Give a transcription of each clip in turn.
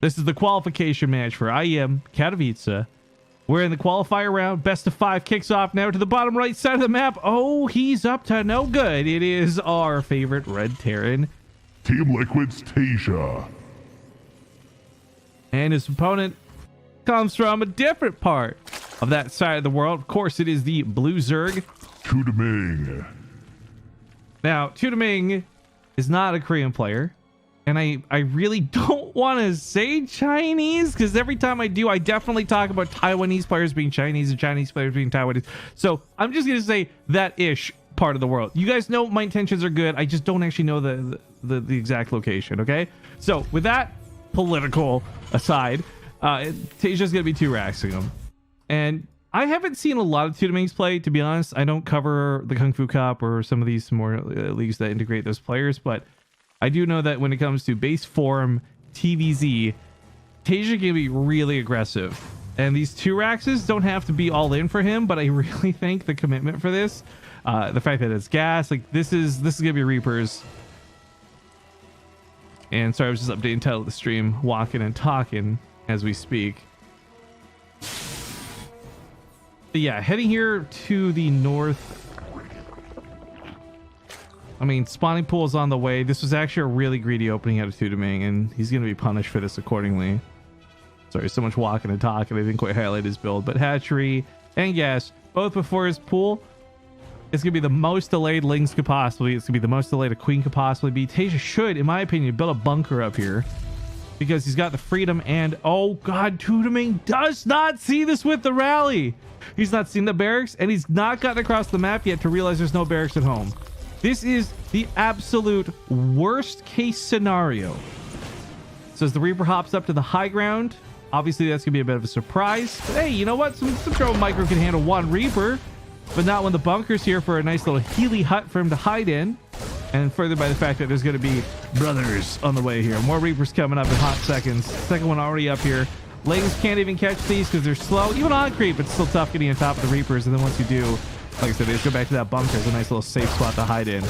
This is the qualification match for IEM Katowice. We're in the qualifier round. Best of 5 kicks off now to the bottom right side of the map. Oh, he's up to no good. It is our favorite Red Terran. Team Liquid's Taeja. And his opponent comes from a different part of that side of the world. Of course, it is the Blue Zerg. Toodming. Now, Toodming is not a Korean player. And I really don't want to say Chinese, because every time I do, I definitely talk about Taiwanese players being Chinese and Chinese players being Taiwanese. So I'm just going to say that-ish part of the world. You guys know my intentions are good. I just don't actually know the exact location, okay? So with that political aside, Taeja's going to be 2-raxing him. And I haven't seen a lot of Toodmings play, to be honest. I don't cover the Kung Fu Cup or some of these more leagues that integrate those players, but I do know that when it comes to base form, TvZ, Taeja can be really aggressive. And these 2-raxes don't have to be all in for him, but I really think the commitment for this, the fact that it's gas, like this is gonna be Reapers. And sorry, I was just updating title of the stream, walking and talking as we speak. But yeah, heading here to the north. I mean, spawning pool is on the way. This was actually a really greedy opening out of Toodming, and he's going to be punished for this accordingly. Sorry, so much walking and talking. I didn't quite highlight his build. But hatchery and gas, both before his pool. It's going to be the most delayed Lings could possibly. It's going to be the most delayed a Queen could possibly be. Taeja should, in my opinion, build a bunker up here, because he's got the freedom. And, oh God, Toodming does not see this with the rally. He's not seen the barracks, and he's not gotten across the map yet to realize there's no barracks at home. This is the absolute worst case scenario. So as the Reaper hops up to the high ground, obviously that's gonna be a bit of a surprise. But hey, you know what? Some Drone Micro can handle one Reaper, but not when the bunker's here for a nice little Healy hut for him to hide in. And further by the fact that there's gonna be brothers on the way here. More Reapers coming up in hot seconds. Second one already up here. Lings can't even catch these because they're slow. Even on creep, it's still tough getting on top of the Reapers. And then once you do, like I said, they just go back to that bunker. It's a nice little safe spot to hide in.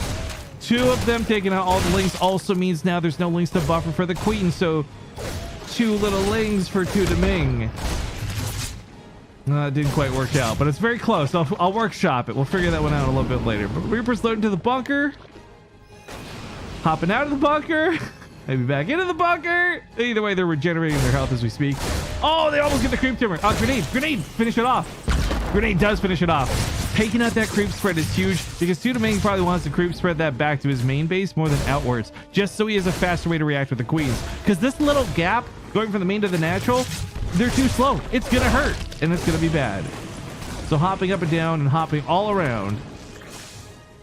2 of them taking out all the Lings also means now there's no Lings to buffer for the Queen. So 2 little Lings for Toodming. It didn't quite work out, but it's very close. I'll workshop it. We'll figure that one out a little bit later. But Reaper's loading to the bunker. Hopping out of the bunker. Maybe back into the bunker. Either way, they're regenerating their health as we speak. Oh, they almost get the creep timber. Oh, grenade. Grenade. Finish it off. Grenade does finish it off. Taking out that creep spread is huge, because Toodming probably wants to creep spread that back to his main base more than outwards, just so he has a faster way to react with the Queens. Because this little gap going from the main to the natural, they're too slow. It's going to hurt, and it's going to be bad. So hopping up and down and hopping all around.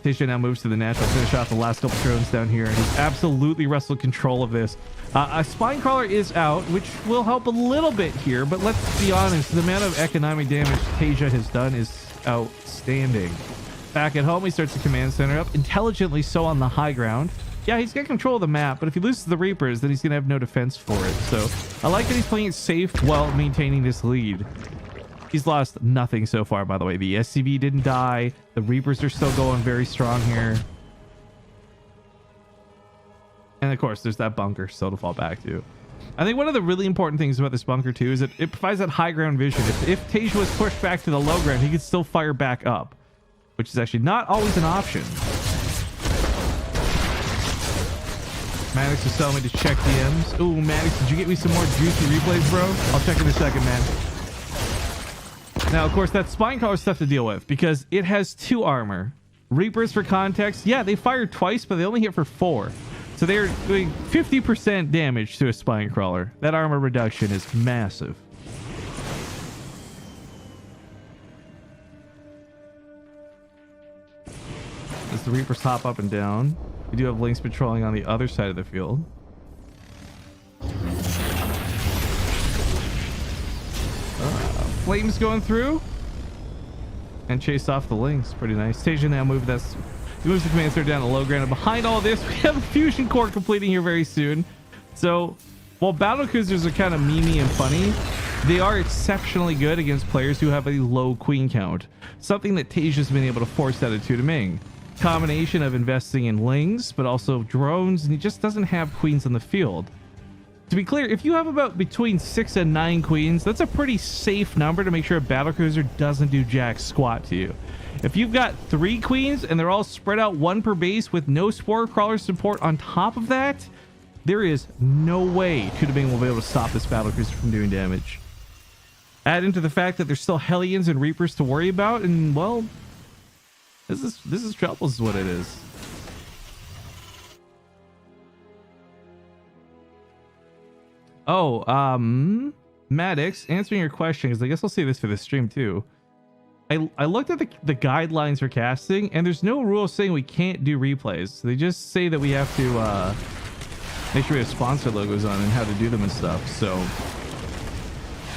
Taeja now moves to the natural, finish off the last couple drones down here, and he's absolutely wrestled control of this. A spine crawler is out, which will help a little bit here, but let's be honest, the amount of economic damage Taeja has done is outstanding. Back at home, he starts the command center up, intelligently so on the high ground. Yeah, he's got control of the map, but if he loses the Reapers, then he's going to have no defense for it. So I like that he's playing it safe while maintaining this lead. He's lost nothing so far, by the way. The SCV didn't die. The Reapers are still going very strong here. And of course, there's that bunker still to fall back to. I think one of the really important things about this bunker too is that it provides that high ground vision. If Taeja was pushed back to the low ground, he could still fire back up, which is actually not always an option. Maddox is telling me to check DMs. Ooh, Maddox, did you get me some more juicy replays, bro? I'll check in a second, man. Now, of course, that spine crawler stuff to deal with, because it has 2 armor. Reapers, for context, yeah, they fired twice, but they only hit for 4. So they're doing 50% damage to a spine crawler. That armor reduction is massive. As the Reapers hop up and down, we do have Lings patrolling on the other side of the field. Flames going through and chase off the Lings. Pretty nice. Taeja now moved that. He moves the command center down to low ground, and behind all this, we have a fusion core completing here very soon. So while battle cruisers are kind of memey and funny, they are exceptionally good against players who have a low Queen count. Something that Taeja's been able to force out of Toodming. Combination of investing in Lings, but also drones, and he just doesn't have Queens on the field. To be clear, if you have about between 6 and 9 queens, that's a pretty safe number to make sure a battlecruiser doesn't do jack squat to you. If you've got 3 queens and they're all spread out, 1 per base with no spore crawler support on top of that, there is no way Toodming will be able to stop this battlecruiser from doing damage. Add into the fact that there's still Hellions and Reapers to worry about, and well, this is trouble is what it is. Oh, Maddox, answering your question, because I guess I'll say this for the stream too. I looked at the guidelines for casting, and there's no rule saying we can't do replays. They just say that we have to make sure we have sponsor logos on and how to do them and stuff. So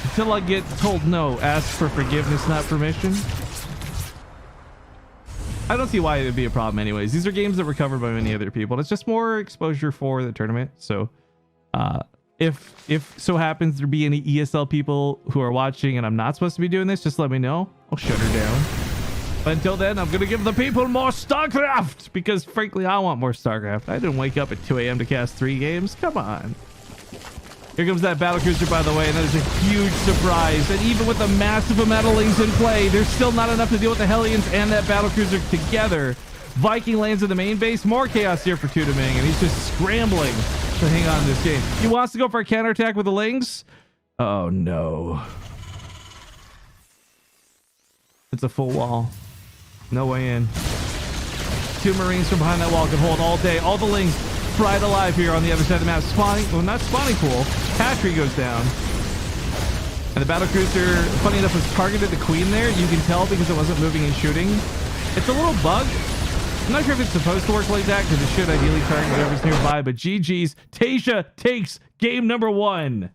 until I get told no, ask for forgiveness, not permission. I don't see why it would be a problem anyways. These are games that were covered by many other people. It's just more exposure for the tournament. So if so happens there be any ESL people who are watching and I'm not supposed to be doing this, just let me know. I'll shut her down. But until then, I'm going to give the people more Starcraft, because frankly, I want more Starcraft. I didn't wake up at 2 a.m. to cast 3 games. Come on. Here comes that battlecruiser, by the way, and that is a huge surprise. And even with the massive amount of lings in play, there's still not enough to deal with the Hellions and that battlecruiser together. Viking lands in the main base. More chaos here for Toodming, and he's just scrambling to hang on to this game. He wants to go for a counterattack with the lings. Oh, no. It's a full wall. No way in. 2 Marines from behind that wall can hold all day. All the lings fried alive here on the other side of the map. Spawning, well, not spawning pool. Hatchery goes down. And the battlecruiser, funny enough, was targeted the queen there. You can tell because it wasn't moving and shooting. It's a little bug. I'm not sure if it's supposed to work like that, because it should ideally target whatever's nearby. But GG's. Taeja takes game number 1.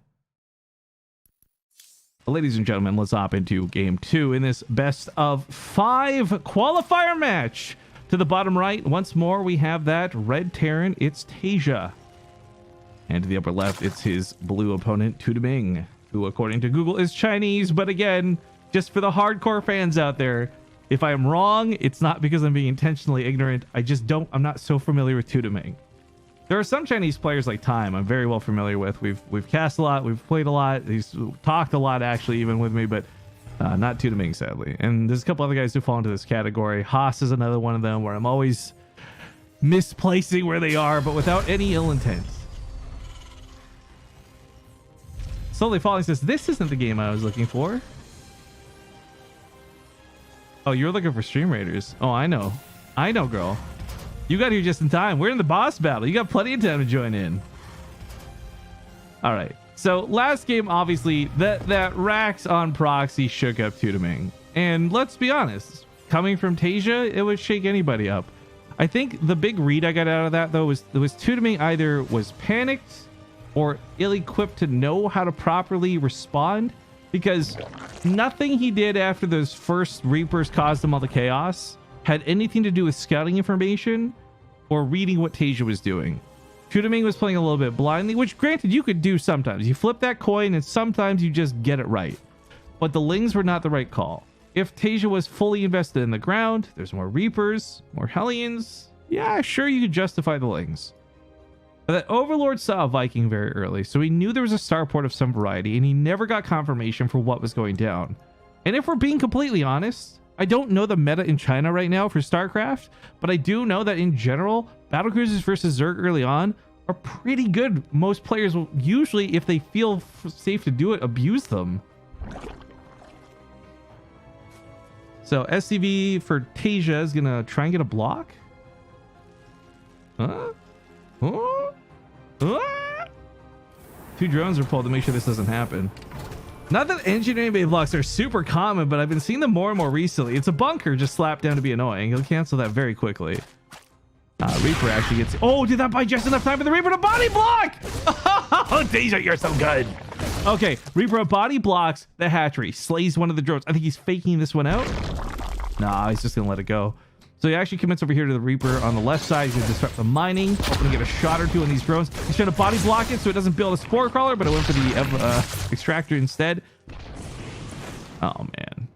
Ladies and gentlemen, let's hop into game 2 in this best of 5 qualifier match. To the bottom right, once more, we have that red Terran. It's Taeja. And to the upper left, it's his blue opponent, Toodming, who, according to Google, is Chinese. But again, just for the hardcore fans out there, if I am wrong, it's not because I'm being intentionally ignorant. I'm not so familiar with Toodming. There are some Chinese players like Time I'm very well familiar with. We've cast a lot, we've played a lot, he's talked a lot actually even with me, but not Toodming, sadly. And there's a couple other guys who fall into this category. Haas is another one of them where I'm always misplacing where they are, but without any ill intent. Slowly Falling says, this isn't the game I was looking for. Oh, you're looking for Stream Raiders. Oh, I know, girl. You got here just in time. We're in the boss battle. You got plenty of time to join in. All right. So last game, obviously, that Rax on proxy shook up Toodming. And let's be honest, coming from Taeja, it would shake anybody up. I think the big read I got out of that, though, was Toodming either was panicked or ill-equipped to know how to properly respond, because nothing he did after those first Reapers caused him all the chaos had anything to do with scouting information or reading what Taeja was doing. Toodming was playing a little bit blindly, which granted you could do sometimes. You flip that coin and sometimes you just get it right. But the lings were not the right call. If Taeja was fully invested in the ground, there's more Reapers, more Hellions. Yeah, sure, you could justify the lings. But that Overlord saw a Viking very early, so he knew there was a starport of some variety, and he never got confirmation for what was going down. And if we're being completely honest, I don't know the meta in China right now for StarCraft, but I do know that in general, battlecruisers versus Zerg early on are pretty good. Most players will usually, if they feel safe to do it, abuse them. So SCV for Taeja is going to try and get a block. Huh? Huh? Huh? 2 drones are pulled to make sure this doesn't happen. Not that engineering bay blocks are super common, but I've been seeing them more and more recently. It's a bunker just slapped down to be annoying. He'll cancel that very quickly. Reaper actually gets... Oh, did that buy just enough time for the Reaper to body block? Oh, Taeja, you're so good. Okay, Reaper body blocks the hatchery, slays one of the drones. I think he's faking this one out. Nah, he's just going to let it go. So he actually commits over here to the Reaper on the left side. He's going to disrupt the mining. Hoping to get a shot or 2 on these drones. He's trying to body block it so it doesn't build a spore crawler, but it went for the extractor instead. Oh, man.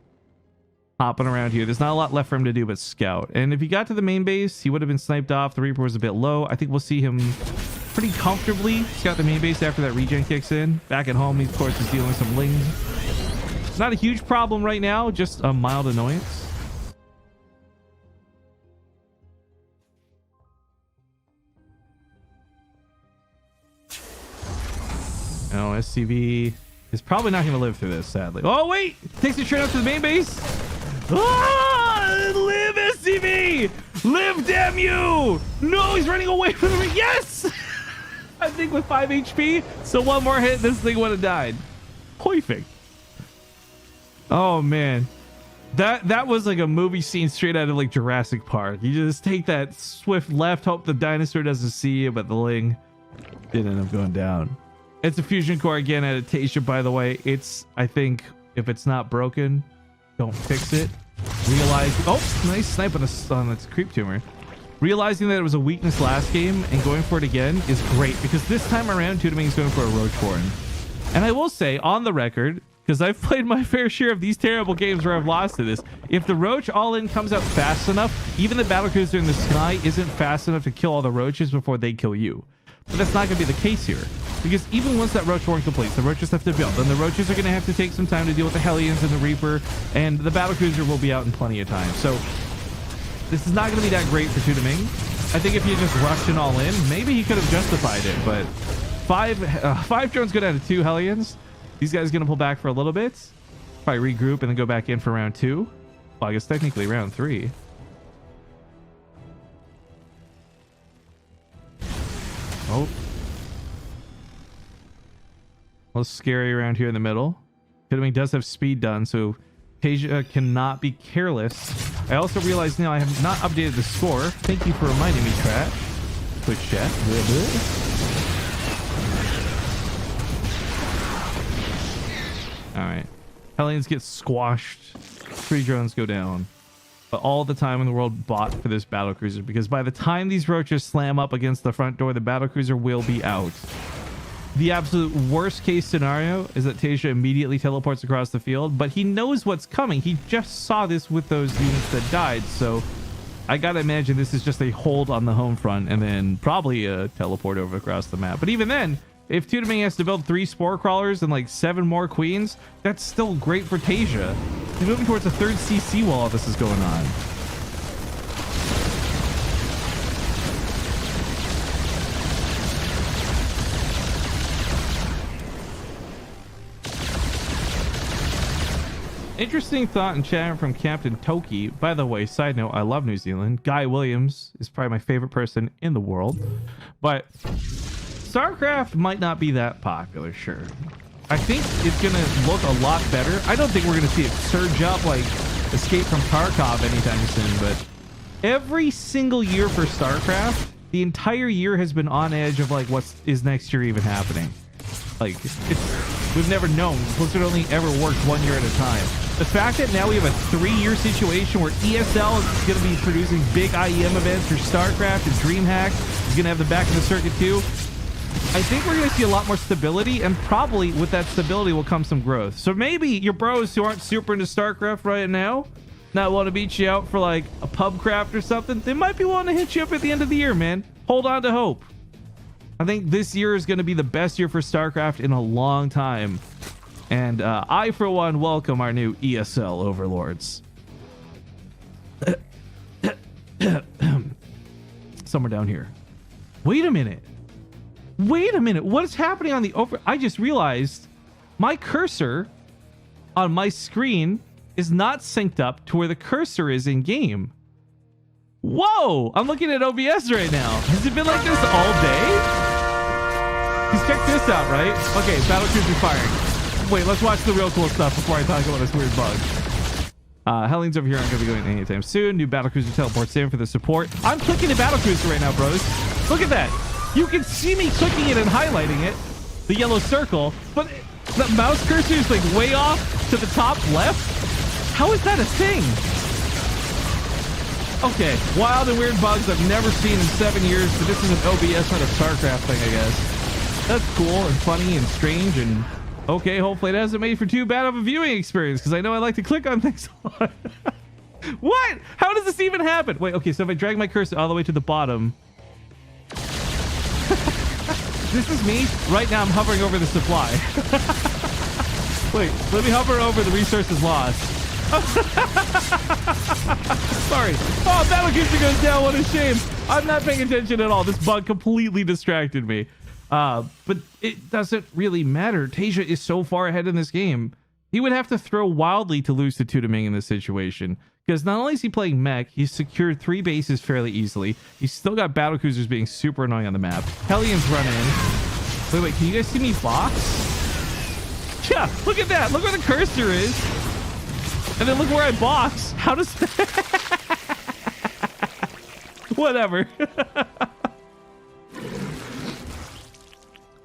Hopping around here. There's not a lot left for him to do but scout. And if he got to the main base, he would have been sniped off. The Reaper was a bit low. I think we'll see him pretty comfortably scout the main base after that regen kicks in. Back at home, he of course is dealing with some lings. Not a huge problem right now, just a mild annoyance. No, SCV is probably not going to live through this, sadly. Oh, wait! Takes it straight up to the main base. Ah! Live, SCV! Live, damn you! No, he's running away from the... Yes! I think with 5 HP, so one more hit, this thing would have died. Perfect. Oh, man. That was like a movie scene straight out of like Jurassic Park. You just take that swift left, hope the dinosaur doesn't see you, but the ling didn't end up going down. It's a fusion core again at Taeja, by the way. It's, I think, if it's not broken, don't fix it. Realize, oh, nice snipe on its creep tumor. Realizing that it was a weakness last game and going for it again is great, because this time around, Toodming is going for a Roachborn. And I will say, on the record, because I've played my fair share of these terrible games where I've lost to this, if the Roach all-in comes out fast enough, even the battlecruiser in the sky isn't fast enough to kill all the Roaches before they kill you. But that's not going to be the case here. Because even once that Roachborn completes, the Roaches have to build. And the Roaches are going to have to take some time to deal with the Hellions and the Reaper. And the battlecruiser will be out in plenty of time. So this is not going to be that great for Toodming. I think if he just rushed it all in, maybe he could have justified it. But five drones go down to 2 Hellions. These guys are going to pull back for a little bit. Probably regroup and then go back in for round 2. Well, I guess technically round 3. Oh. A little scary around here in the middle. Toodming does have speed done, so Taeja cannot be careless. I also realize now I have not updated the score. Thank you for reminding me, Trash. Twitch chat. Alright. Hellions get squashed. 3 drones go down. But all the time in the world bought for this battlecruiser, because by the time these Roaches slam up against the front door, the battlecruiser will be out. The absolute worst case scenario is that Taeja immediately teleports across the field, but he knows what's coming. He just saw this with those units that died, so I gotta imagine this is just a hold on the home front and then probably a teleport over across the map. But even then, if Toodming has to build 3 spore crawlers and like 7 more queens, that's still great for Taeja. He's moving towards a 3rd CC while all this is going on. Interesting thought in chat from Captain Toki. By the way, side note, I love New Zealand. Guy Williams is probably my favorite person in the world. But Starcraft might not be that popular, sure. I think it's going to look a lot better. I don't think we're going to see it surge up like Escape from Tarkov anytime soon, but every single year for Starcraft, the entire year has been on edge of like what is next year even happening. Like, we've never known. Blizzard only ever worked 1 year at a time. The fact that now we have a 3-year situation where ESL is going to be producing big IEM events for StarCraft, and DreamHack is going to have the back of the circuit too. I think we're going to see a lot more stability, and probably with that stability will come some growth. So maybe your bros who aren't super into StarCraft right now, not want to beat you out for like a pub craft or something, they might be willing to hit you up at the end of the year, man. Hold on to hope. I think this year is going to be the best year for StarCraft in a long time. And I, for one, welcome our new ESL overlords. Somewhere down here. Wait a minute. Wait a minute. What is happening on the over... I just realized my cursor on my screen is not synced up to where the cursor is in game. Whoa! I'm looking at OBS right now. Has it been like this all day? Because check this out, right? Okay, battlecruiser firing. Wait, let's watch the real cool stuff before I talk about this weird bug. Hellions over here aren't going to be going anytime soon. New battlecruiser teleports in for the support. I'm clicking the battlecruiser right now, bros. Look at that. You can see me clicking it and highlighting it, the yellow circle, but the mouse cursor is like way off to the top left. How is that a thing? Okay, wild and weird bugs I've never seen in 7 years, but this is an OBS, not a StarCraft thing, I guess. That's cool and funny and strange, and okay, hopefully it hasn't made for too bad of a viewing experience, because I know I like to click on things a lot. What? How does this even happen? Wait, okay, so if I drag my cursor all the way to the bottom... this is me, right now I'm hovering over the supply. Wait, let me hover over the resources lost. Sorry. Oh, battle cruiser goes down. What a shame. I'm not paying attention at all. This bug completely distracted me. But it doesn't really matter. Taeja is so far ahead in this game. He would have to throw wildly to lose to Toodming in this situation. Because not only is he playing mech, he's secured 3 bases fairly easily. He's still got battle cruisers being super annoying on the map. Hellions run in. Wait, can you guys see me box? Yeah, look at that. Look where the cursor is. And then look where I box. How does that... Whatever.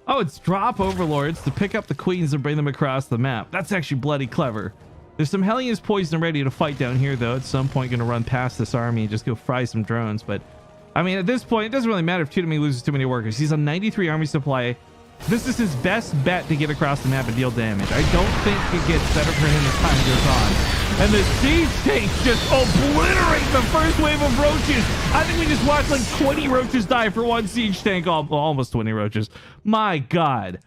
Oh, it's drop overlords to pick up the queens and bring them across the map. That's actually bloody clever. There's some Hellions poised and ready to fight down here, though. At some point, going to run past this army and just go fry some drones. But, I mean, at this point, it doesn't really matter if Toodming loses too many workers. He's on 93 army supply. This is his best bet to get across the map and deal damage. I don't think it gets better for him as time goes on. And the siege tanks just obliterate the first wave of roaches. I think we just watched like 20 roaches die for one siege tank. Almost 20 roaches. My God.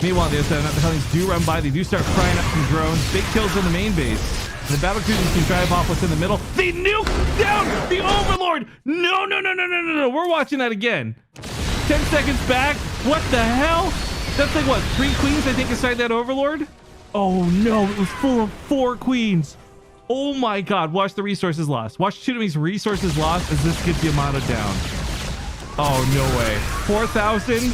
Meanwhile, the Hellions do run by. They do start frying up some drones. Big kills in the main base. The battle cruisers can drive off what's in the middle. They nuke down the Overlord. No. We're watching that again. 10 seconds back. What the hell? That's like what, 3 queens I think inside that Overlord? Oh no, it was full of 4 queens. Oh my God, watch the resources lost. Watch Toodming's resources lost as this gets Yamato down. Oh, no way. 4,000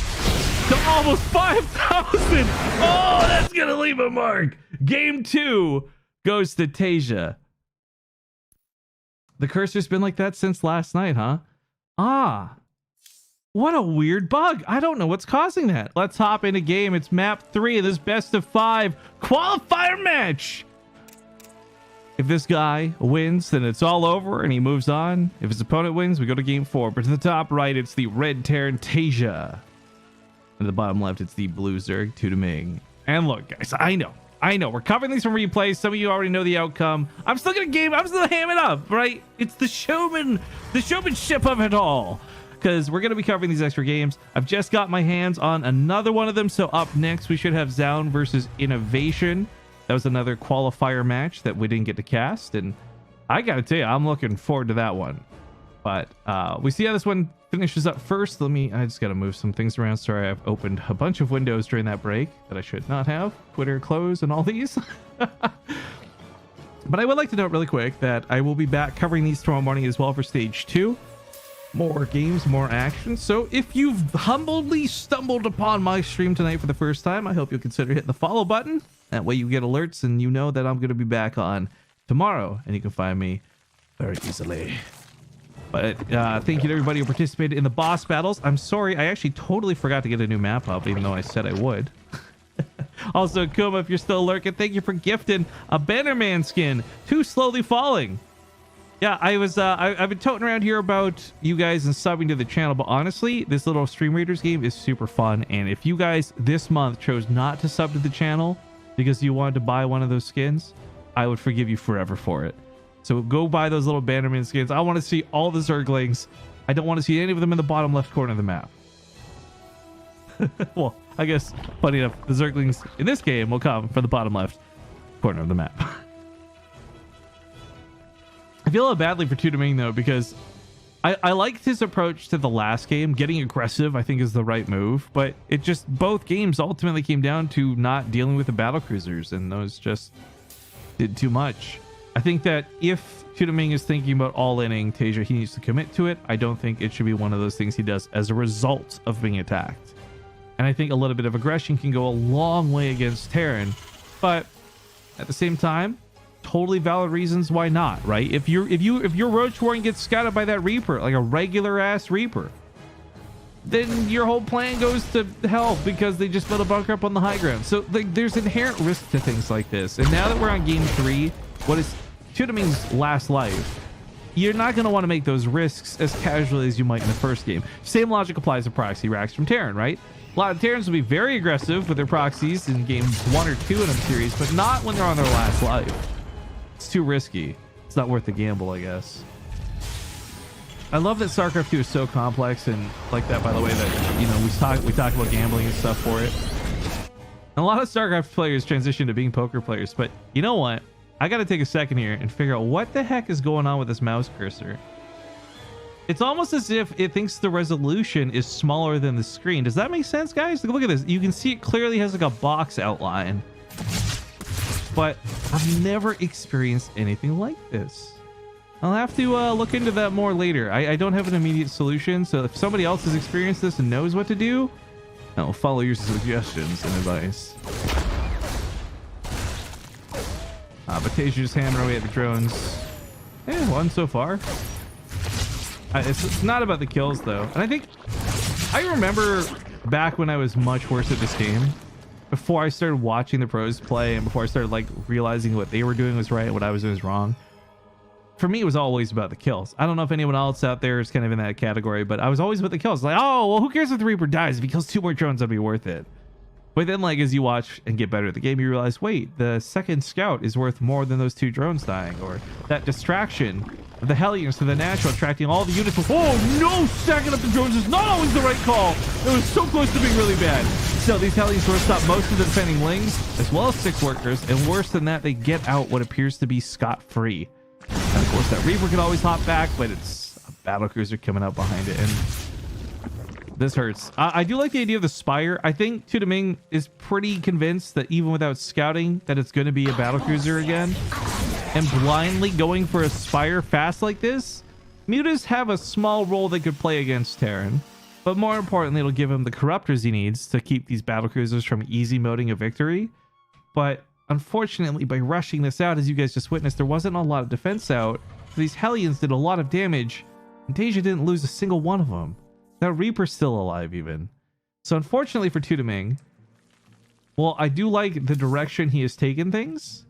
to almost 5,000. Oh, that's gonna leave a mark. Game 2 goes to Taeja. The cursor's been like that since last night, huh? Ah. What a weird bug. I don't know what's causing that. Let's hop into game. It's map 3 of this best of 5 qualifier match. If this guy wins, then it's all over and he moves on. If his opponent wins, we go to game 4. But to the top right, it's the red Terran Taeja. And at the bottom left, it's the blue Zerg Toodming. And look, guys, I know. We're covering these from replays. Some of you already know the outcome. I'm still gonna game. I'm still ham it up, right? It's the showmanship of it all. Because we're going to be covering these extra games. I've just got my hands on another one of them. So up next, we should have Zaun versus Innovation. That was another qualifier match that we didn't get to cast. And I got to tell you, I'm looking forward to that one. But we see how this one finishes up first. I just got to move some things around. Sorry, I've opened a bunch of windows during that break that I should not have. Twitter close and all these. But I would like to note really quick that I will be back covering these tomorrow morning as well for stage 2. More games, more action. So if you've humbly stumbled upon my stream tonight for the first time, I hope you'll consider hitting the follow button. That way you get alerts and you know that I'm going to be back on tomorrow and you can find me very easily. But thank you to everybody who participated in the boss battles. I'm sorry, I actually totally forgot to get a new map up, even though I said I would. Also, Kuma, if you're still lurking, thank you for gifting a Bannerman skin. Too slowly falling. Yeah, I've been toting around here about you guys and subbing to the channel, but honestly, this little Stream Raiders game is super fun. And if you guys this month chose not to sub to the channel because you wanted to buy one of those skins, I would forgive you forever for it. So go buy those little Bannerman skins. I want to see all the Zerglings. I don't want to see any of them in the bottom left corner of the map. Well, I guess, funny enough, the Zerglings in this game will come from the bottom left corner of the map. I feel a little badly for Toodming though, because I liked his approach to the last game. Getting aggressive, I think, is the right move, but it just, both games ultimately came down to not dealing with the battle cruisers, and those just did too much. I think that if Toodming is thinking about all-inning Taeja, he needs to commit to it. I don't think it should be one of those things he does as a result of being attacked. And I think a little bit of aggression can go a long way against Terran, but at the same time, totally valid reasons why not, right? If your Roach Warren gets scouted by that Reaper, like a regular ass Reaper, then your whole plan goes to hell because they just built a bunker up on the high ground. So like, there's inherent risk to things like this. And now that we're on game 3, what is Toodming's last life, you're not going to want to make those risks as casually as you might in the first game. Same logic applies to proxy racks from Terran, right? A lot of Terrans will be very aggressive with their proxies in game 1 or 2 in a series, but not when they're on their last life. It's too risky. It's not worth the gamble, I guess. I love that StarCraft 2 is so complex and like that, by the way, that, you know, we talk about gambling and stuff for it. And a lot of StarCraft players transition to being poker players, but you know what? I got to take a second here and figure out what the heck is going on with this mouse cursor. It's almost as if it thinks the resolution is smaller than the screen. Does that make sense, guys? Look at this. You can see it clearly has like a box outline. But I've never experienced anything like this. I'll have to look into that more later. I don't have an immediate solution, so if somebody else has experienced this and knows what to do, I'll follow your suggestions and advice. But Taeja just hammering away at the drones. One so far. It's not about the kills, though. And I remember back when I was much worse at this game, before I started watching the pros play and before I started like realizing what they were doing was right and what I was doing was wrong. For me, it was always about the kills. I don't know if anyone else out there is kind of in that category, but I was always about the kills. Like, oh, well, who cares if the Reaper dies? If he kills 2 more drones, that'll be worth it. But then, like, as you watch and get better at the game, you realize, wait, the second scout is worth more than those 2 drones dying. Or that distraction of the Hellions to the natural, attracting all the units. Oh, no! Stacking up the drones is not always the right call. It was so close to being really bad. Still, these Hellions will stop most of the defending lings, as well as 6 workers. And worse than that, they get out what appears to be scot-free. And of course, that Reaper can always hop back, but it's a battlecruiser coming out behind it. And this hurts. I do like the idea of the Spire. I think Toodming is pretty convinced that even without scouting, that it's going to be a battlecruiser again. And blindly going for a Spire fast like this, Mutas have a small role they could play against Terran. But more importantly, it'll give him the corruptors he needs to keep these battlecruisers from easy moding a victory. But unfortunately, by rushing this out, as you guys just witnessed, there wasn't a lot of defense out. These Hellions did a lot of damage, and Taeja didn't lose a single one of them. That Reaper's still alive even. So unfortunately for Toodming, well, I do like the direction he has taken things.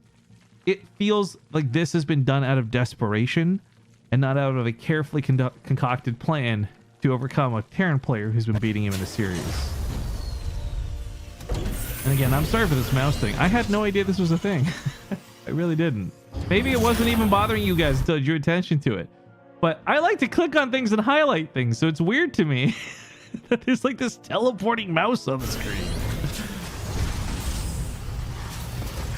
It feels like this has been done out of desperation and not out of a carefully concocted plan to overcome a Terran player who's been beating him in the series. And again, I'm sorry for this mouse thing. I had no idea this was a thing. I really didn't. Maybe it wasn't even bothering you guys until I drew attention to it. But I like to click on things and highlight things, so it's weird to me that there's like this teleporting mouse on the screen.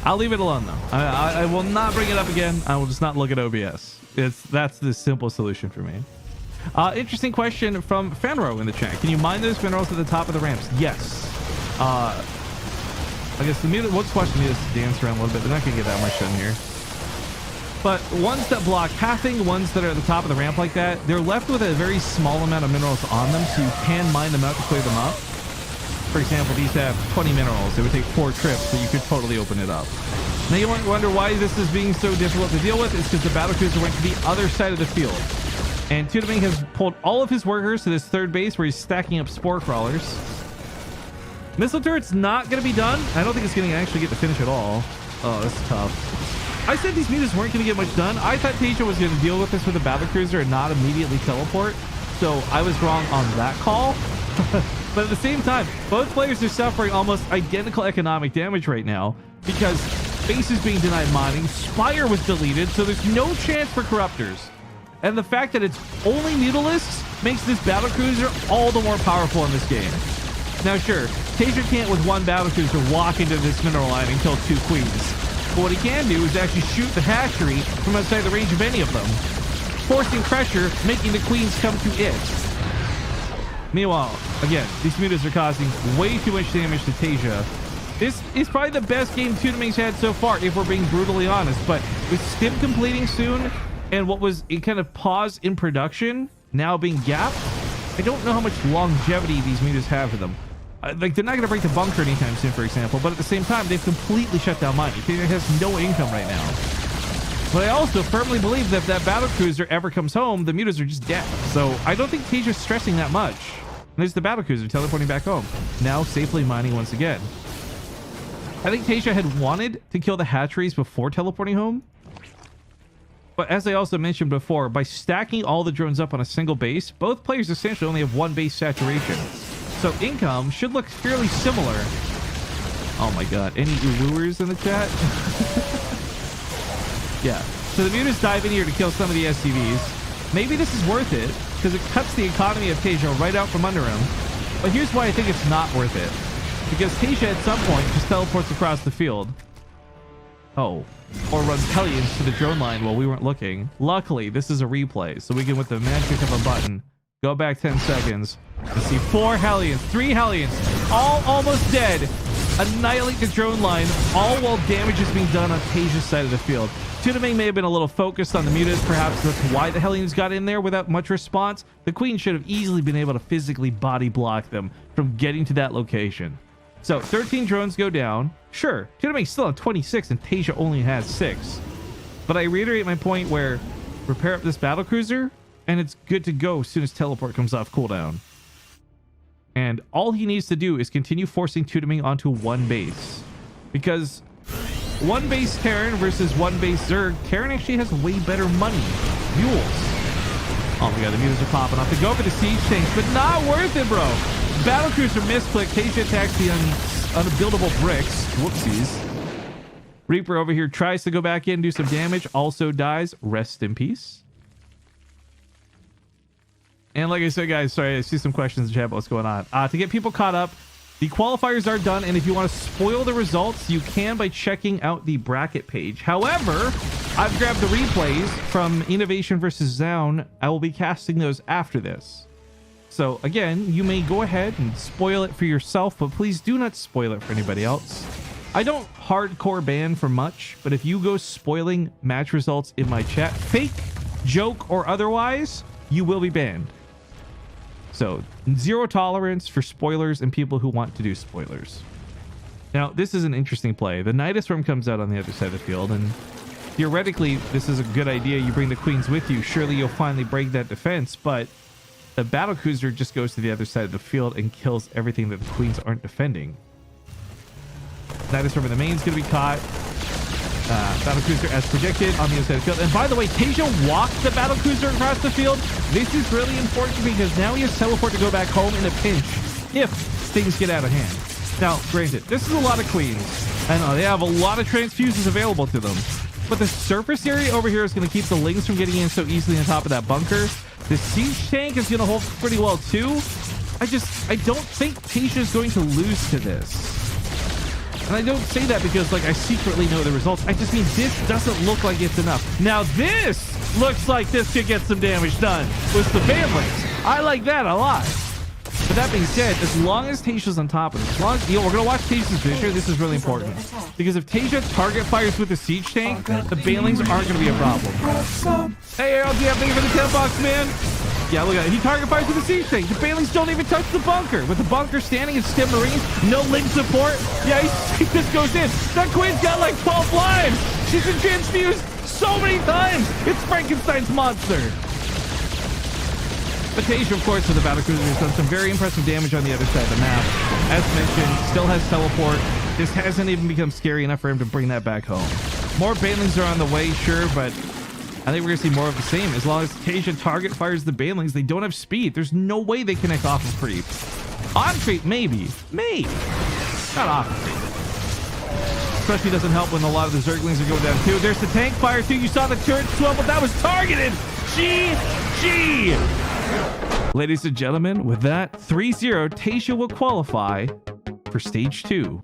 I'll leave it alone, though. I will not bring it up again. I will just not look at OBS. That's the simple solution for me. Interesting question from Fenro in the chat. Can you mine those minerals at the top of the ramps? Yes. I guess what's question is to dance around a little bit. They're not going to get that much done here. But ones that block pathing, ones that are at the top of the ramp like that, they're left with a very small amount of minerals on them, so you can mine them out to clear them up. For example, these have 20 minerals. It would take 4 trips, so you could totally open it up. Now you might wonder why this is being so difficult to deal with. It's because the battlecruiser went to the other side of the field. And Toodming has pulled all of his workers to this third base where he's stacking up spore crawlers. Missile turret's not going to be done. I don't think it's going to actually get to finish at all. Oh, this is tough. I said these mutas weren't going to get much done. I thought Taeja was going to deal with this with a battlecruiser and not immediately teleport. So I was wrong on that call. But at the same time, both players are suffering almost identical economic damage right now because base is being denied mining. Spire was deleted, so there's no chance for corruptors. And the fact that it's only mutalisks makes this battlecruiser all the more powerful in this game. Now, sure, Taeja can't with one battlecruiser walk into this mineral line and kill 2 queens. But what he can do is actually shoot the hatchery from outside the range of any of them, forcing pressure, making the queens come to it. Meanwhile, again, these mutas are causing way too much damage to Taeja. This is probably the best game Toodming's had so far, if we're being brutally honest. But with Stim completing soon, and what was a kind of pause in production now being gapped, I don't know how much longevity these mutas have for them. Like, they're not going to break the bunker anytime soon, for example, but at the same time, they've completely shut down mining. Taeja has no income right now. But I also firmly believe that if that battlecruiser ever comes home, the mutas are just dead. So I don't think Taeja's stressing that much. And there's the battlecruiser teleporting back home, now safely mining once again. I think Taeja had wanted to kill the hatcheries before teleporting home. But as I also mentioned before, by stacking all the drones up on a single base, both players essentially only have 1 base saturation. So income should look fairly similar. Oh my god, any wooers in the chat? Yeah, so the mutas dive in here to kill some of the SCVs. Maybe this is worth it. because it cuts the economy of Taeja right out from under him. But here's why I think it's not worth it. Because Taeja at some point just teleports across the field. Oh. Or runs Hellions to the drone line while we weren't looking. Luckily, this is a replay, so we can, with the magic of a button, go back 10 seconds and see 4 Hellions, 3 Hellions, all almost dead. Annihilate the drone line, all while damage is being done on Taeja's side of the field. Toodming may have been a little focused on the mutas. Perhaps that's why the Hellions got in there without much response. The Queen should have easily been able to physically body block them from getting to that location. So 13 drones go down. Sure, Toodming's still on 26 and Taeja only has 6. But I reiterate my point where repair up this battlecruiser and it's good to go as soon as teleport comes off cooldown. And all he needs to do is continue forcing Toodming onto one base. Because one base Terran versus one base Zerg, Terran actually has way better money. Mules. Oh my god, the mules are popping off. They go for the siege tanks, but not worth it, bro. Battlecruiser misclick. Taeja attacks the unbuildable bricks. Whoopsies. Reaper over here tries to go back in, do some damage. Also dies. Rest in peace. And like I said, guys, sorry, I see some questions in chat about what's going on. To get people caught up, the qualifiers are done, and if you want to spoil the results, you can by checking out the bracket page. However, I've grabbed the replays from Innovation versus Zown. I will be casting those after this. So again, you may go ahead and spoil it for yourself, but please do not spoil it for anybody else. I don't hardcore ban for much, but if you go spoiling match results in my chat, fake, joke, or otherwise, you will be banned. So, zero tolerance for spoilers and people who want to do spoilers. Now, this is an interesting play. The Nidus Worm comes out on the other side of the field, and theoretically, this is a good idea. You bring the Queens with you. Surely you'll finally break that defense, but the Battlecruiser just goes to the other side of the field and kills everything that the Queens aren't defending. Nidus Worm in the main is going to be caught. Battlecruiser as predicted on the other side of the field. And by the way, Taeja walked the Battlecruiser across the field. This is really important because now he has teleport to go back home in a pinch if things get out of hand. Now, granted, this is a lot of Queens. I know they have a lot of transfuses available to them. But the surface area over here is going to keep the Lings from getting in so easily on top of that bunker. The siege tank is going to hold pretty well too. I don't think Taeja is going to lose to this. And I don't say that because, like, I secretly know the results. I just mean this doesn't look like it's enough. Now, this looks like this could get some damage done with the Banlings. I like that a lot. But that being said, as long as Taeja's on top of it, as long as, we're going to watch Taeja's vision. This is really important. Because if Taeja target fires with the siege tank, the Banlings aren't going to be a problem. Hey, LGF, thank you for the 10 bucks, man. Yeah, look at it. He target fires with the siege tank. The Banlings don't even touch the bunker. With the bunker standing in Stim Marines, no link support. Yeah, this goes in. That Queen's got like 12 lives. She's been transfused so many times. It's Frankenstein's monster. But Taeja, of course, with the Battlecruiser has done some very impressive damage on the other side of the map. As mentioned, still has teleport. This hasn't even become scary enough for him to bring that back home. More Banlings are on the way, sure, but I think we're going to see more of the same. As long as Taeja target fires the Banlings, they don't have speed. There's no way they connect off of creep. On creep, maybe. Maybe. Not off of creep. Especially doesn't help when a lot of the Zerglings are going down too. There's the tank fire too. You saw the turret swell, but that was targeted. GG. Ladies and gentlemen, with that, 3-0, Taeja will qualify for stage 2.